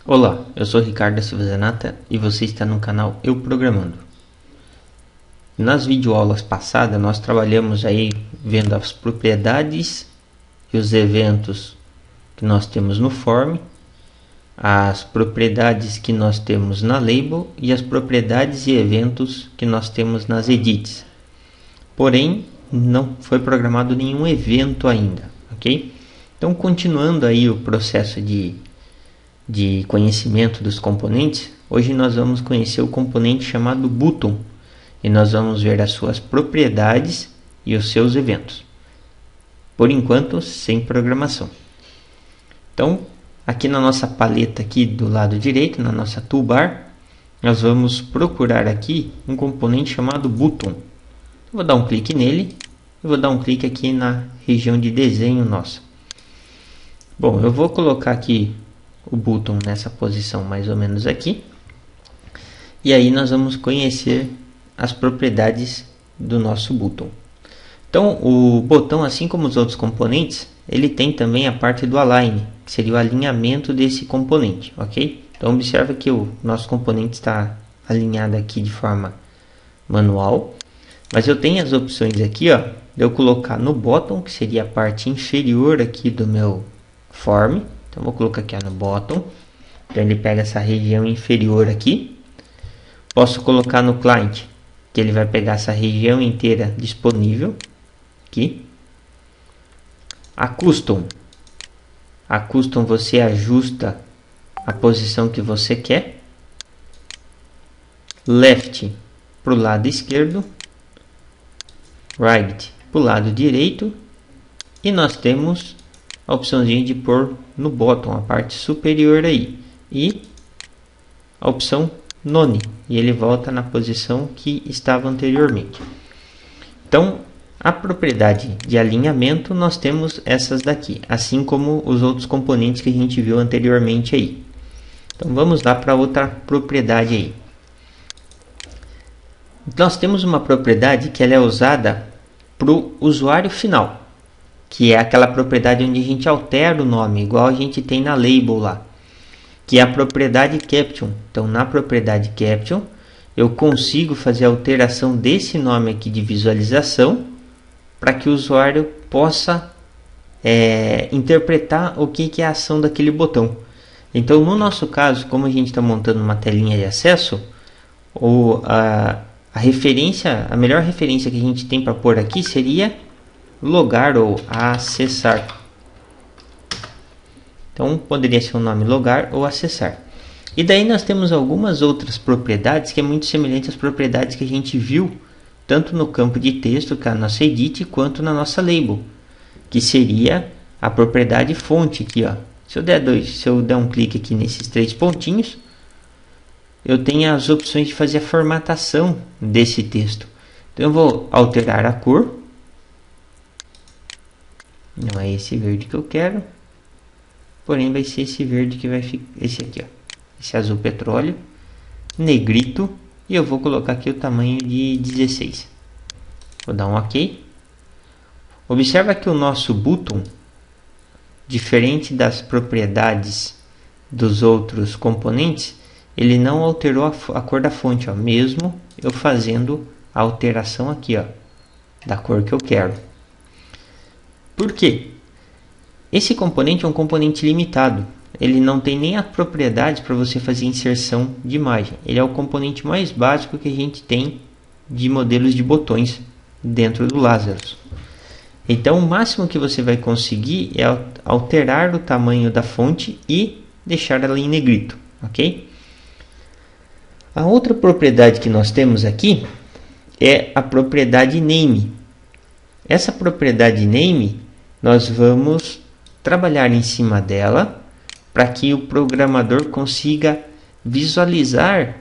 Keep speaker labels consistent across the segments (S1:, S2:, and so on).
S1: Olá, eu sou Ricardo Silva Zanata e você está no canal Eu Programando. Nas videoaulas passadas nós trabalhamos aí vendo as propriedades e os eventos que nós temos no form, as propriedades que nós temos na label e as propriedades e eventos que nós temos nas edits. Porém, não foi programado nenhum evento ainda, ok? Então, continuando aí o processo de conhecimento dos componentes, hoje nós vamos conhecer o componente chamado button e nós vamos ver as suas propriedades e os seus eventos. Por enquanto, sem programação. Então, aqui na nossa paleta aqui do lado direito, na nossa toolbar, nós vamos procurar aqui um componente chamado button. Vou dar um clique nele e vou dar um clique aqui na região de desenho nossa. Bom, eu vou colocar aqui o button nessa posição mais ou menos aqui. E aí nós vamos conhecer as propriedades do nosso button. Então, o botão, assim como os outros componentes, ele tem também a parte do align, que seria o alinhamento desse componente, ok? Então, observa que o nosso componente está alinhado aqui de forma manual. Mas eu tenho as opções aqui, ó, de eu colocar no bottom, que seria a parte inferior aqui do meu form. Então, vou colocar aqui no bottom. Então, ele pega essa região inferior aqui. Posso colocar no client, que ele vai pegar essa região inteira disponível aqui. A custom você ajusta a posição que você quer. Left para o lado esquerdo. Right para o lado direito. E nós temos a opçãozinha de pôr no bottom, a parte superior aí, e a opção none, e ele volta na posição que estava anteriormente. Então, a propriedade de alinhamento nós temos essas daqui, assim como os outros componentes que a gente viu anteriormente aí. Então, vamos lá para outra propriedade aí. Nós temos uma propriedade que ela é usada para o usuário final, que é aquela propriedade onde a gente altera o nome, igual a gente tem na label lá, que é a propriedade caption. Então, na propriedade caption, eu consigo fazer a alteração desse nome aqui de visualização para que o usuário possa interpretar o que é a ação daquele botão. Então, no nosso caso, como a gente está montando uma telinha de acesso, a melhor referência que a gente tem para pôr aqui seria logar ou acessar. Então, poderia ser o nome logar ou acessar. E daí nós temos algumas outras propriedades que é muito semelhante às propriedades que a gente viu tanto no campo de texto, que é a nossa edit, quanto na nossa label, que seria a propriedade fonte aqui, ó. Se eu der um clique aqui nesses três pontinhos, eu tenho as opções de fazer a formatação desse texto. Então, eu vou alterar a cor. Não é esse verde que eu quero, porém vai ser esse verde que vai ficar, esse aqui, ó, esse azul petróleo, negrito, e eu vou colocar aqui o tamanho de 16. Vou dar um OK. Observa que o nosso button, diferente das propriedades dos outros componentes, ele não alterou a cor da fonte, ó, mesmo eu fazendo a alteração aqui, ó, da cor que eu quero. Por quê? Esse componente é um componente limitado. Ele não tem nem a propriedade para você fazer inserção de imagem. Ele é o componente mais básico que a gente tem de modelos de botões dentro do Lazarus. Então, o máximo que você vai conseguir é alterar o tamanho da fonte e deixar ela em negrito, ok? A outra propriedade que nós temos aqui é a propriedade name. Essa propriedade name, nós vamos trabalhar em cima dela para que o programador consiga visualizar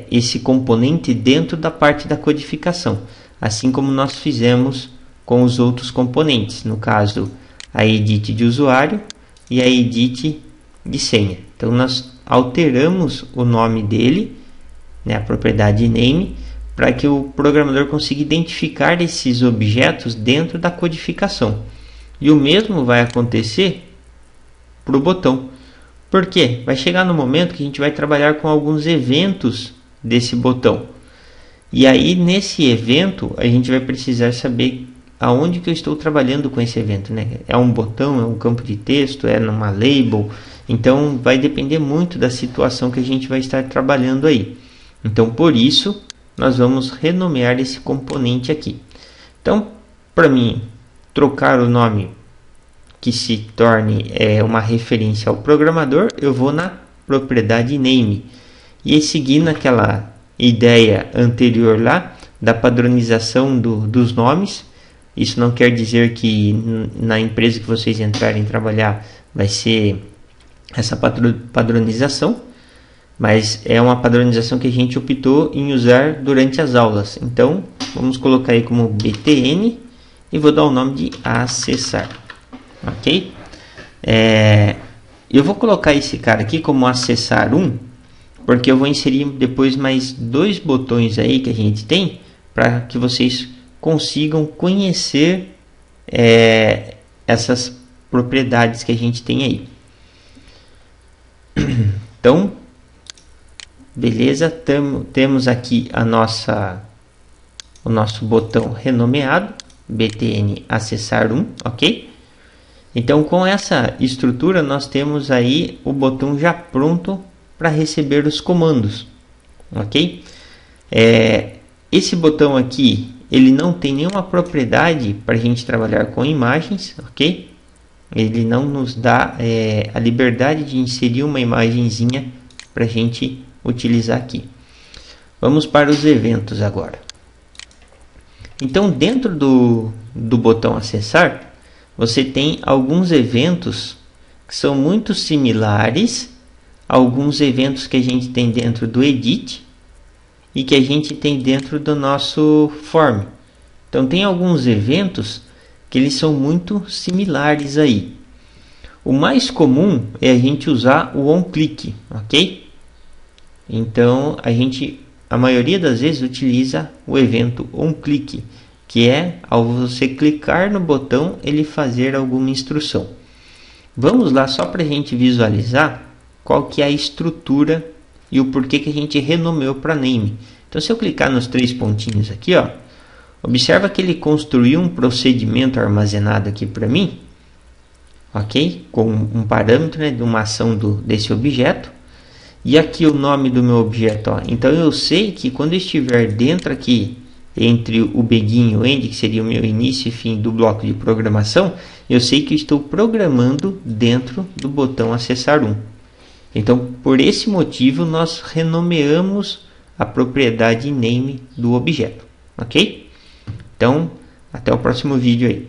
S1: esse componente dentro da parte da codificação, assim como nós fizemos com os outros componentes, no caso a edit de usuário e a edit de senha. Então, nós alteramos o nome dele, né, a propriedade name, para que o programador consiga identificar esses objetos dentro da codificação. E o mesmo vai acontecer para o botão. Por quê? Vai chegar no momento que a gente vai trabalhar com alguns eventos desse botão. E aí, nesse evento, a gente vai precisar saber aonde que eu estou trabalhando com esse evento, né? É um botão, é um campo de texto, é numa label. Então, vai depender muito da situação que a gente vai estar trabalhando aí. Então, por isso, nós vamos renomear esse componente aqui. Então, para mim, trocar o nome que se torne uma referência ao programador, eu vou na propriedade name. E seguir naquela ideia anterior lá, da padronização dos nomes. Isso não quer dizer que na empresa que vocês entrarem trabalhar vai ser essa padronização, mas é uma padronização que a gente optou em usar durante as aulas. Então, vamos colocar aí como btn e vou dar o nome de acessar. Ok? Eu vou colocar esse cara aqui como acessar 1, porque eu vou inserir depois mais 2 botões aí que a gente tem, para que vocês consigam conhecer essas propriedades que a gente tem aí. Então, beleza, temos aqui o nosso botão renomeado, btn acessar 1, ok? Então, com essa estrutura, nós temos aí o botão já pronto para receber os comandos, ok? Esse botão aqui, ele não tem nenhuma propriedade para a gente trabalhar com imagens, ok? Ele não nos dá a liberdade de inserir uma imagenzinha para a gente utilizar aqui. Vamos para os eventos agora. Então, dentro do botão acessar, você tem alguns eventos que são muito similares a alguns eventos que a gente tem dentro do edit e que a gente tem dentro do nosso form. Então, tem alguns eventos que eles são muito similares aí. O mais comum é a gente usar o onClick, ok? Então, a maioria das vezes utiliza o evento onClick, que é ao você clicar no botão ele fazer alguma instrução. Vamos lá só para a gente visualizar qual que é a estrutura e o porquê que a gente renomeou para name. Então, se eu clicar nos 3 pontinhos aqui, ó, observa que ele construiu um procedimento armazenado aqui para mim, ok? Com um parâmetro, né, de uma ação desse objeto. E aqui o nome do meu objeto, ó. Então eu sei que quando eu estiver dentro aqui, entre o begin e o end, que seria o meu início e fim do bloco de programação, eu sei que eu estou programando dentro do botão acessar 1. Então, por esse motivo, nós renomeamos a propriedade name do objeto, ok? Então, até o próximo vídeo aí.